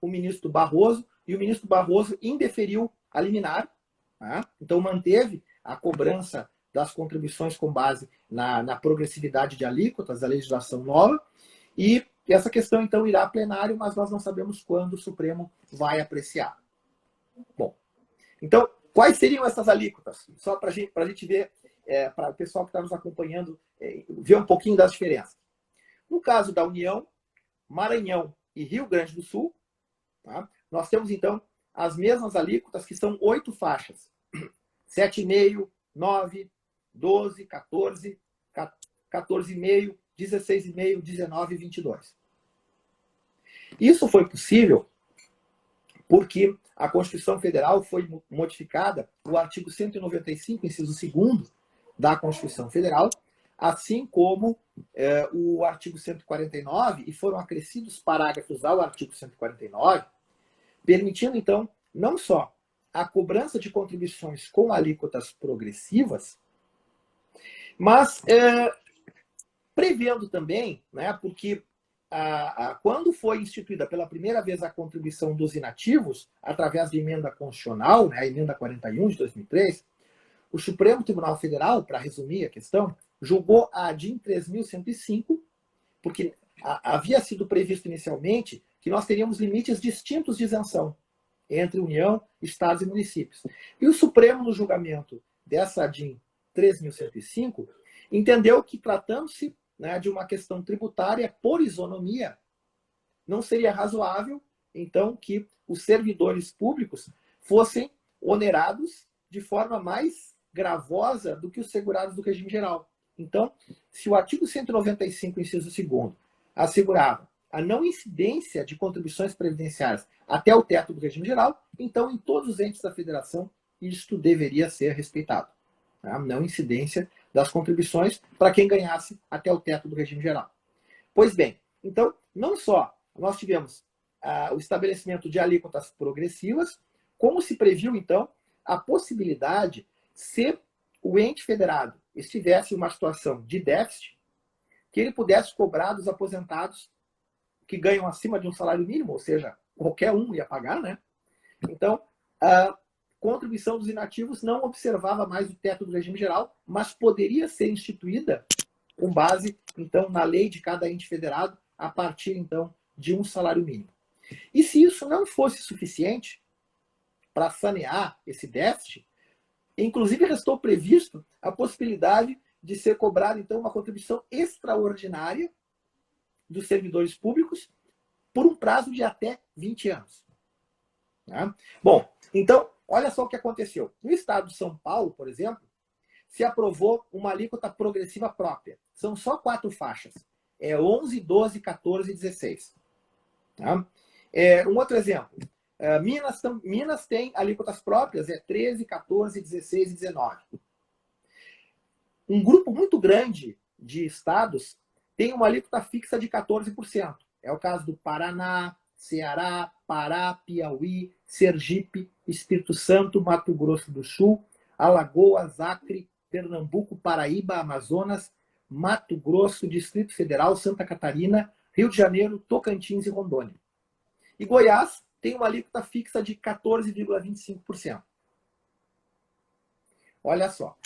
o ministro Barroso, e o ministro Barroso indeferiu a liminar, né? Então manteve a cobrança das contribuições com base na progressividade de alíquotas da legislação nova, e essa questão então irá a plenário, mas nós não sabemos quando o Supremo vai apreciar. Bom, então, quais seriam essas alíquotas? Só para a gente ver, para o pessoal que está nos acompanhando, ver um pouquinho das diferenças. No caso da União, Maranhão e Rio Grande do Sul, tá? Nós temos, então, as mesmas alíquotas, que são 8 faixas. 7,5, 9, 12, 14, 14,5, 16,5, 19 e 22. Isso foi possível porque a Constituição Federal foi modificada, o artigo 195, inciso 2º da Constituição Federal, assim como o artigo 149, e foram acrescidos parágrafos ao artigo 149, permitindo, então, não só a cobrança de contribuições com alíquotas progressivas, mas prevendo também, né, porque quando foi instituída pela primeira vez a contribuição dos inativos, através de emenda constitucional, né, a emenda 41 de 2003, o Supremo Tribunal Federal, para resumir a questão, julgou a ADIM 3.105, porque havia sido previsto inicialmente que nós teríamos limites distintos de isenção entre União, Estados e municípios. E o Supremo, no julgamento dessa ADIM 3.105, entendeu que, tratando-se, né, de uma questão tributária por isonomia, não seria razoável, então, que os servidores públicos fossem onerados de forma mais gravosa do que os segurados do regime geral. Então, se o artigo 195, inciso 2º, assegurava a não incidência de contribuições previdenciárias até o teto do regime geral, então, em todos os entes da federação, isto deveria ser respeitado. A não incidência das contribuições para quem ganhasse até o teto do regime geral. Pois bem, então, não só nós tivemos o estabelecimento de alíquotas progressivas, como se previu, então, a possibilidade, se o ente federado estivesse em uma situação de déficit, que ele pudesse cobrar dos aposentados que ganham acima de um salário mínimo, ou seja, qualquer um ia pagar, né? Então, a contribuição dos inativos não observava mais o teto do regime geral, mas poderia ser instituída com base, então, na lei de cada ente federado, a partir, então, de um salário mínimo. E se isso não fosse suficiente para sanear esse déficit, inclusive restou previsto a possibilidade de ser cobrada, então, uma contribuição extraordinária dos servidores públicos por um prazo de até 20 anos. Tá? Bom, então, olha só o que aconteceu. No estado de São Paulo, por exemplo, se aprovou uma alíquota progressiva própria. São só 4 faixas. É 11, 12, 14 e 16. Tá? Um outro exemplo. Minas tem alíquotas próprias, é 13, 14, 16 e 19. Um grupo muito grande de estados tem uma alíquota fixa de 14%. É o caso do Paraná, Ceará, Pará, Piauí, Sergipe, Espírito Santo, Mato Grosso do Sul, Alagoas, Acre, Pernambuco, Paraíba, Amazonas, Mato Grosso, Distrito Federal, Santa Catarina, Rio de Janeiro, Tocantins e Rondônia. E Goiás tem uma alíquota fixa de 14,25%. Olha só.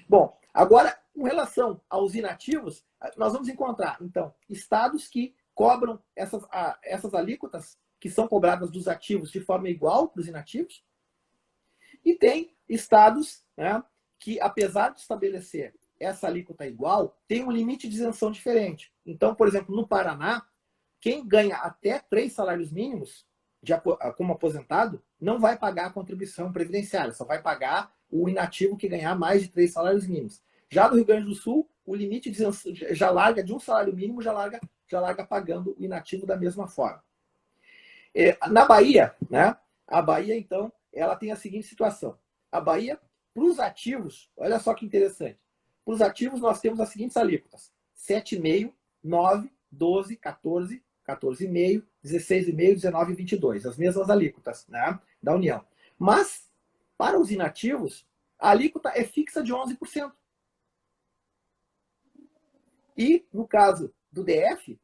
Bom, agora, com relação aos inativos, nós vamos encontrar, então, estados que cobram essas alíquotas que são cobradas dos ativos de forma igual para os inativos, e tem estados, né, que, apesar de estabelecer essa alíquota igual, tem um limite de isenção diferente. Então, por exemplo, no Paraná, quem ganha até 3 salários mínimos como aposentado não vai pagar a contribuição previdenciária, só vai pagar o inativo que ganhar mais de 3 salários mínimos. Já no Rio Grande do Sul, o limite de isenção já larga de um salário mínimo, já larga pagando o inativo da mesma forma. Na Bahia, né, a Bahia, então, ela tem a seguinte situação. A Bahia, para os ativos, olha só que interessante. Para os ativos, nós temos as seguintes alíquotas: 7,5%, 9%, 12%, 14%, 14,5%, 16,5%, 19% e 22%. As mesmas alíquotas, né, da União. Mas, para os inativos, a alíquota é fixa de 11%. E, no caso do DF,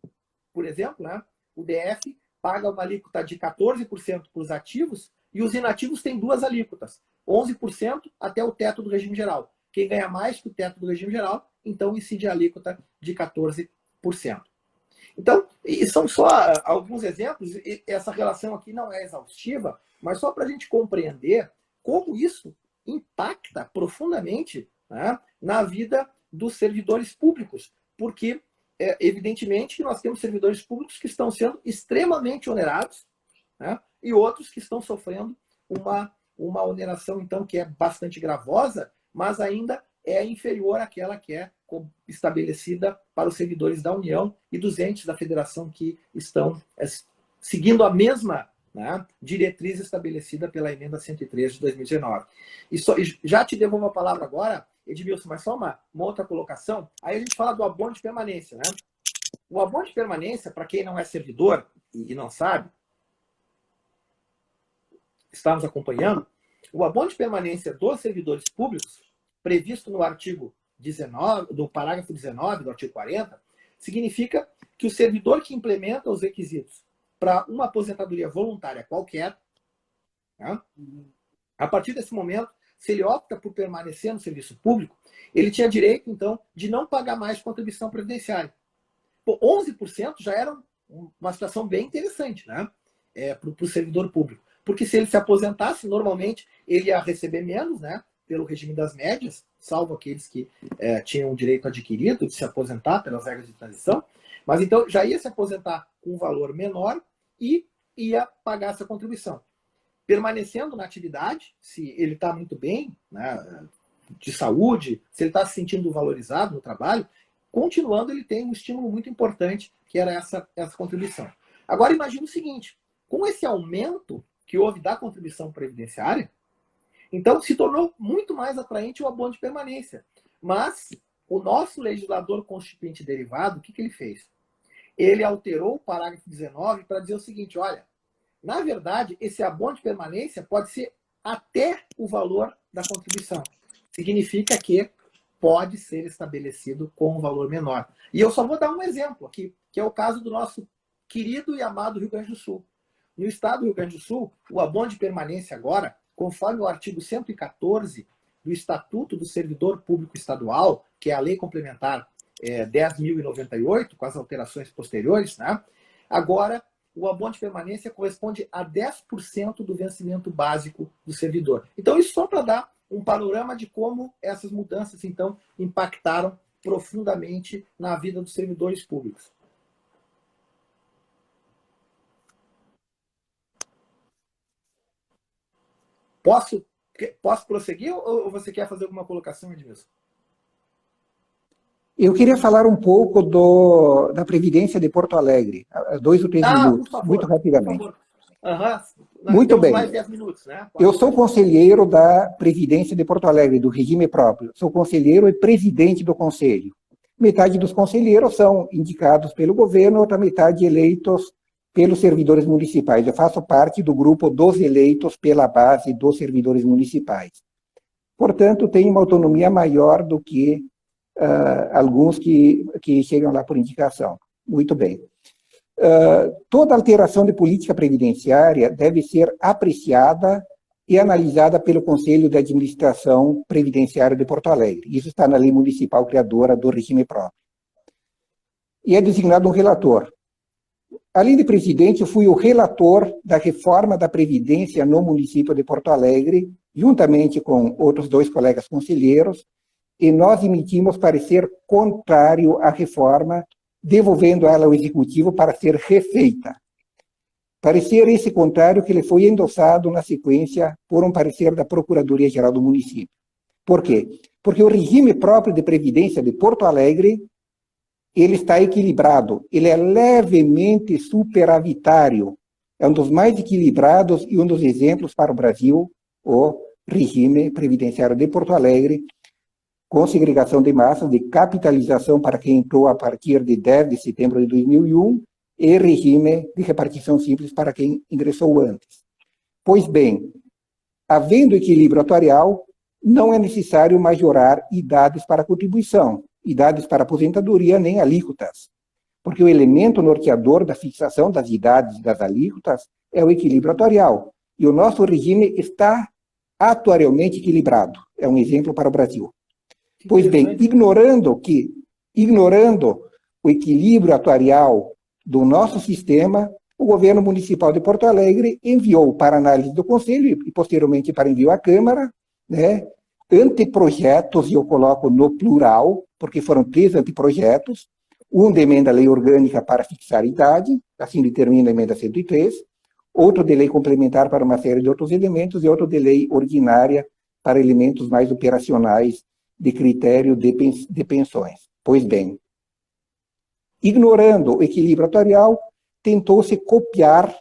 por exemplo, né, o DF paga uma alíquota de 14% para os ativos e os inativos têm 2 alíquotas, 11% até o teto do regime geral. Quem ganha mais que o teto do regime geral, então incide a alíquota de 14%. Então, e são só alguns exemplos, e essa relação aqui não é exaustiva, mas só para a gente compreender como isso impacta profundamente, né, na vida dos servidores públicos, porque evidentemente nós temos servidores públicos que estão sendo extremamente onerados, né, e outros que estão sofrendo uma oneração, então, que é bastante gravosa, mas ainda é inferior àquela que é estabelecida para os servidores da União e dos entes da federação que estão seguindo a mesma, né, diretriz estabelecida pela emenda 103 de 2019. E já te devolvo a palavra agora, Edmilson, mas só uma outra colocação. Aí a gente fala do abono de permanência, né? O abono de permanência, para quem não é servidor e não sabe, está nos acompanhando, o abono de permanência dos servidores públicos, previsto no artigo 19, do parágrafo 19 do artigo 40, significa que o servidor que implementa os requisitos para uma aposentadoria voluntária qualquer, né, a partir desse momento, se ele opta por permanecer no serviço público, ele tinha direito, então, de não pagar mais contribuição previdenciária. Pô, 11% já era uma situação bem interessante, né, para o servidor público. Porque se ele se aposentasse, normalmente ele ia receber menos, né, pelo regime das médias, salvo aqueles que tinham o direito adquirido de se aposentar pelas regras de transição, mas então já ia se aposentar com um valor menor e ia pagar essa contribuição. permanecendo na atividade, se ele está muito bem, né, de saúde, se ele está se sentindo valorizado no trabalho, continuando, ele tem um estímulo muito importante, que era essa contribuição. Agora, imagine o seguinte, com esse aumento que houve da contribuição previdenciária, então se tornou muito mais atraente o abono de permanência. Mas o nosso legislador constituinte derivado, o que ele fez? Ele alterou o parágrafo 19 para dizer o seguinte, olha, na verdade, esse abono de permanência pode ser até o valor da contribuição. Significa que pode ser estabelecido com um valor menor. E eu só vou dar um exemplo aqui, que é o caso do nosso querido e amado Rio Grande do Sul. No estado do Rio Grande do Sul, o abono de permanência agora, conforme o artigo 114 do Estatuto do Servidor Público Estadual, que é a lei complementar 10.098, com as alterações posteriores, né? Agora, o abono de permanência corresponde a 10% do vencimento básico do servidor. Então, isso só para dar um panorama de como essas mudanças, então, impactaram profundamente na vida dos servidores públicos. Posso prosseguir ou você quer fazer alguma colocação, Edmilson? Eu queria falar um pouco da Previdência de Porto Alegre, 2 ou 3 minutos, por favor, muito rapidamente. Por favor. Muito temos bem. Mais 10 minutos, né? Eu sou conselheiro da Previdência de Porto Alegre, do regime próprio. Sou conselheiro e presidente do conselho. Metade dos conselheiros são indicados pelo governo, outra metade eleitos pelos servidores municipais. Eu faço parte do grupo dos eleitos pela base dos servidores municipais. Portanto, tenho uma autonomia maior do que alguns que chegam lá por indicação. Muito bem. Toda alteração de política previdenciária deve ser apreciada e analisada pelo Conselho de Administração Previdenciária de Porto Alegre. Isso está na lei municipal criadora do regime próprio. E é designado um relator. Além de presidente, eu fui o relator da reforma da Previdência no município de Porto Alegre, juntamente com outros 2 colegas conselheiros, e nós emitimos parecer contrário à reforma, devolvendo ela ao Executivo para ser refeita. Parecer esse contrário que ele foi endossado na sequência por um parecer da Procuradoria-Geral do município. Por quê? Porque o regime próprio de Previdência de Porto Alegre, ele está equilibrado, ele é levemente superavitário, é um dos mais equilibrados e um dos exemplos para o Brasil, o regime previdenciário de Porto Alegre, com segregação de massas, de capitalização para quem entrou a partir de 10 de setembro de 2001 e regime de repartição simples para quem ingressou antes. Pois bem, havendo equilíbrio atuarial, não é necessário majorar idades para contribuição, idades para aposentadoria nem alíquotas, porque o elemento norteador da fixação das idades das alíquotas é o equilíbrio atuarial, e o nosso regime está atuarialmente equilibrado. É um exemplo para o Brasil. Pois bem, ignorando o equilíbrio atuarial do nosso sistema, o governo municipal de Porto Alegre enviou para análise do Conselho e posteriormente para envio à Câmara, né, anteprojetos, e eu coloco no plural, porque foram 3 anteprojetos, um de emenda à lei orgânica para fixar a idade, assim determina a emenda 103, outro de lei complementar para uma série de outros elementos e outro de lei ordinária para elementos mais operacionais de critério de pensões. Pois bem, ignorando o equilíbrio atuarial, tentou-se copiar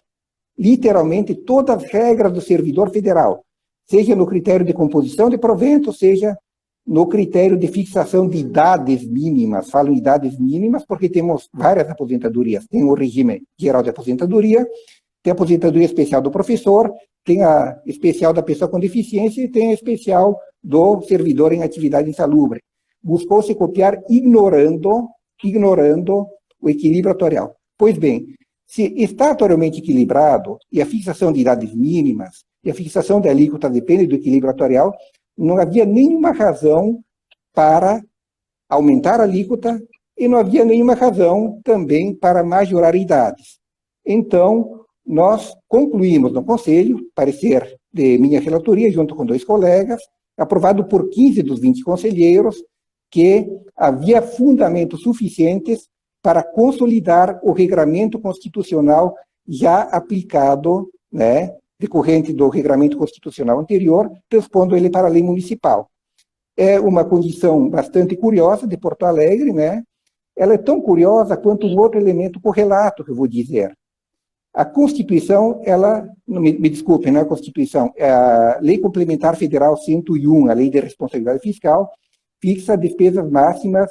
literalmente todas as regras do servidor federal, seja no critério de composição de provento, seja no critério de fixação de idades mínimas. Falo em idades mínimas porque temos várias aposentadorias. Tem o regime geral de aposentadoria, tem a aposentadoria especial do professor, tem a especial da pessoa com deficiência e tem a especial do servidor em atividade insalubre. Buscou-se copiar ignorando o equilíbrio atuarial. Pois bem, se está atuarialmente equilibrado e a fixação de idades mínimas e a fixação de alíquota depende do equilíbrio atuarial, não havia nenhuma razão para aumentar a alíquota e não havia nenhuma razão também para majorar idades. Então, nós concluímos no Conselho, parecer de minha relatoria, junto com 2 colegas, aprovado por 15 dos 20 conselheiros, que havia fundamentos suficientes para consolidar o regramento constitucional já aplicado, né, decorrente do regramento constitucional anterior, transpondo ele para a lei municipal. É uma condição bastante curiosa de Porto Alegre, né? Ela é tão curiosa quanto um outro elemento correlato que eu vou dizer. A Constituição, ela, me desculpem, não é a Constituição, é a Lei Complementar Federal 101, a Lei de Responsabilidade Fiscal, fixa despesas máximas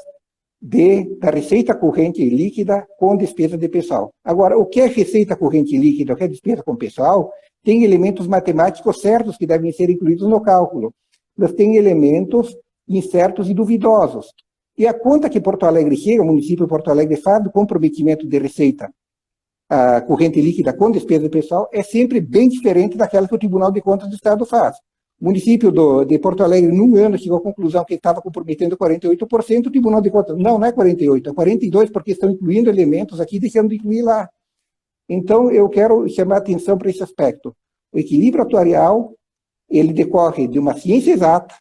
da receita corrente líquida com despesa de pessoal. Agora, o que é receita corrente líquida, o que é despesa com pessoal, tem elementos matemáticos certos que devem ser incluídos no cálculo, mas tem elementos incertos e duvidosos. E a conta que Porto Alegre chega, o município de Porto Alegre faz do comprometimento de receita corrente líquida com despesa de pessoal é sempre bem diferente daquela que o Tribunal de Contas do Estado faz. O município de Porto Alegre, num ano, chegou à conclusão que estava comprometendo 48%, o Tribunal de Contas, não é 48%, é 42%, porque estão incluindo elementos aqui, deixando de incluir lá. Então, eu quero chamar a atenção para esse aspecto. O equilíbrio atuarial, ele decorre de uma ciência exata,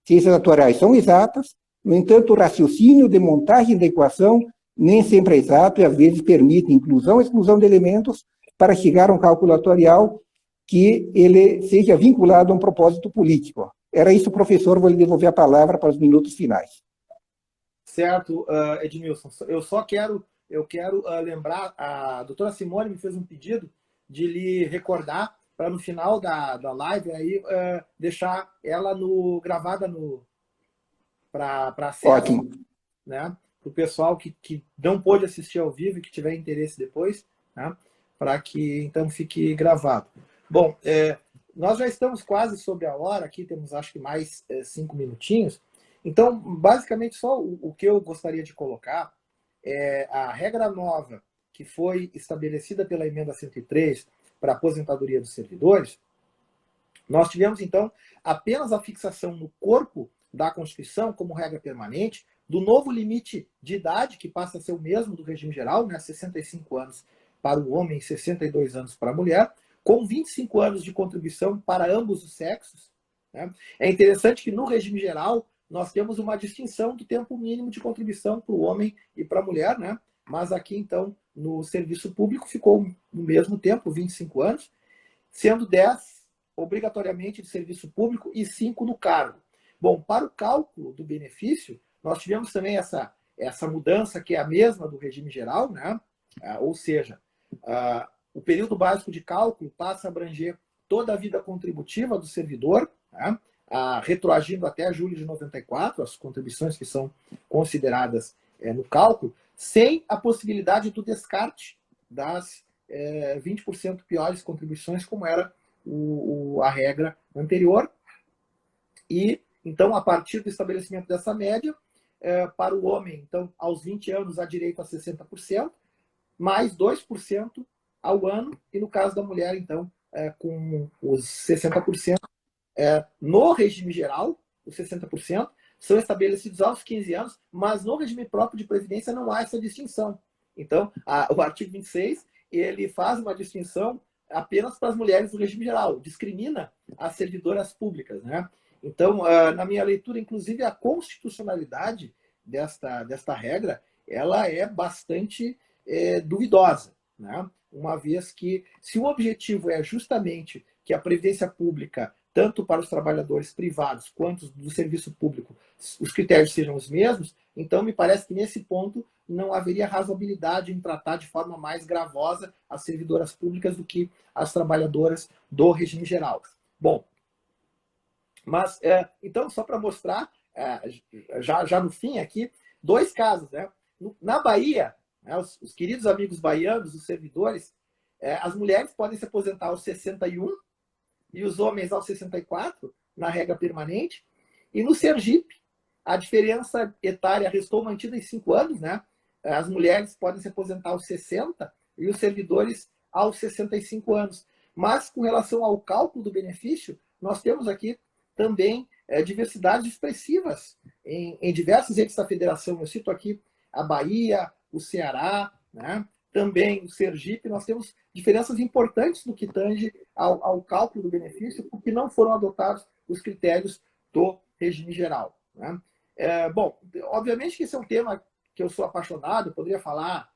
ciências atuariais são exatas, no entanto, o raciocínio de montagem da equação nem sempre é exato e, às vezes, permite inclusão e exclusão de elementos para chegar a um cálculo atuarial que ele seja vinculado a um propósito político. Era isso, professor, vou lhe devolver a palavra para os minutos finais. Certo, Edmilson. Eu quero lembrar, a doutora Simone me fez um pedido de lhe recordar para no final da live aí, deixar ela gravada para acesso. Ótimo. Né, para o pessoal que não pôde assistir ao vivo e que tiver interesse depois, né, para que então fique gravado. Bom, nós já estamos quase sobre a hora, aqui temos acho que mais 5 minutinhos, então basicamente só o que eu gostaria de colocar é a regra nova que foi estabelecida pela emenda 103 para a aposentadoria dos servidores. Nós tivemos então apenas a fixação no corpo da Constituição como regra permanente do novo limite de idade, que passa a ser o mesmo do regime geral, né, 65 anos para o homem e 62 anos para a mulher, com 25 anos de contribuição para ambos os sexos. Né. É interessante que no regime geral nós temos uma distinção do tempo mínimo de contribuição para o homem e para a mulher, né, mas aqui então no serviço público ficou no mesmo tempo, 25 anos, sendo 10 obrigatoriamente de serviço público e 5 no cargo. Bom, para o cálculo do benefício, nós tivemos também essa mudança que é a mesma do regime geral, né? Ou seja, o período básico de cálculo passa a abranger toda a vida contributiva do servidor, né? Retroagindo até julho de 94, as contribuições que são consideradas no cálculo, sem a possibilidade do descarte das 20% piores contribuições, como era a regra anterior. E, então, a partir do estabelecimento dessa média, para o homem, então, aos 20 anos, há direito a 60%, mais 2% ao ano, e no caso da mulher, então, com os 60%, no regime geral, os 60%, são estabelecidos aos 15 anos, mas no regime próprio de previdência não há essa distinção. Então, o artigo 26, ele faz uma distinção apenas para as mulheres do regime geral, discrimina as servidoras públicas, né? Então, na minha leitura, inclusive, a constitucionalidade desta regra, ela é bastante duvidosa, né? Uma vez que, se o objetivo é justamente que a previdência pública, tanto para os trabalhadores privados quanto do serviço público, os critérios sejam os mesmos, então me parece que nesse ponto não haveria razoabilidade em tratar de forma mais gravosa as servidoras públicas do que as trabalhadoras do regime geral. Bom, mas, então, só para mostrar, já no fim aqui, 2 casos. Né? Na Bahia, né, os queridos amigos baianos, os servidores, as mulheres podem se aposentar aos 61 e os homens aos 64, na regra permanente. E no Sergipe, a diferença etária restou mantida em 5 anos. Né? As mulheres podem se aposentar aos 60 e os servidores aos 65 anos. Mas, com relação ao cálculo do benefício, nós temos aqui também diversidades expressivas em diversos entes da federação. Eu cito aqui a Bahia, o Ceará, né? Também o Sergipe. Nós temos diferenças importantes no que tange ao cálculo do benefício, porque não foram adotados os critérios do regime geral. Né? Bom, obviamente que esse é um tema que eu sou apaixonado, eu poderia falar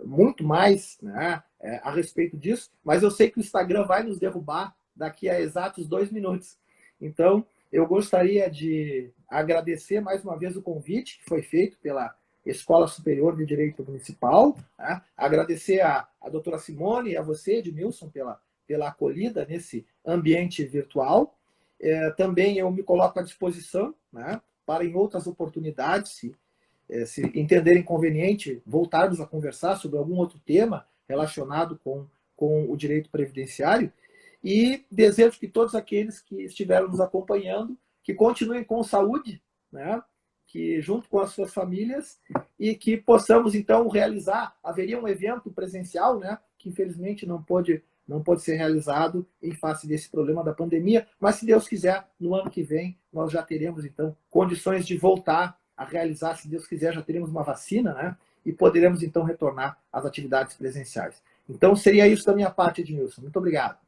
muito mais, né, a respeito disso, mas eu sei que o Instagram vai nos derrubar daqui a exatos 2 minutos. Então, eu gostaria de agradecer mais uma vez o convite que foi feito pela Escola Superior de Direito Municipal, né? Agradecer a doutora Simone e a você, Edmilson, pela acolhida nesse ambiente virtual. Também eu me coloco à disposição, né, para em outras oportunidades, se entenderem conveniente, voltarmos a conversar sobre algum outro tema relacionado com o direito previdenciário. E desejo que todos aqueles que estiveram nos acompanhando, que continuem com saúde, né? Que junto com as suas famílias, e que possamos, então, realizar, haveria um evento presencial, né? Que infelizmente não pôde ser realizado em face desse problema da pandemia, mas se Deus quiser, no ano que vem, nós já teremos, então, condições de voltar a realizar, se Deus quiser, já teremos uma vacina, né? E poderemos, então, retornar às atividades presenciais. Então, seria isso da minha parte, Edmilson. Muito obrigado.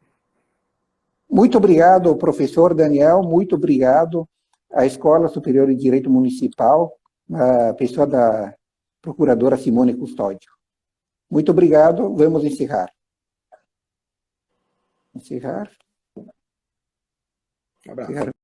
Muito obrigado, professor Daniel, muito obrigado à Escola Superior de Direito Municipal, a pessoa da procuradora Simone Custódio. Muito obrigado, vamos encerrar. Encerrar. Um abraço.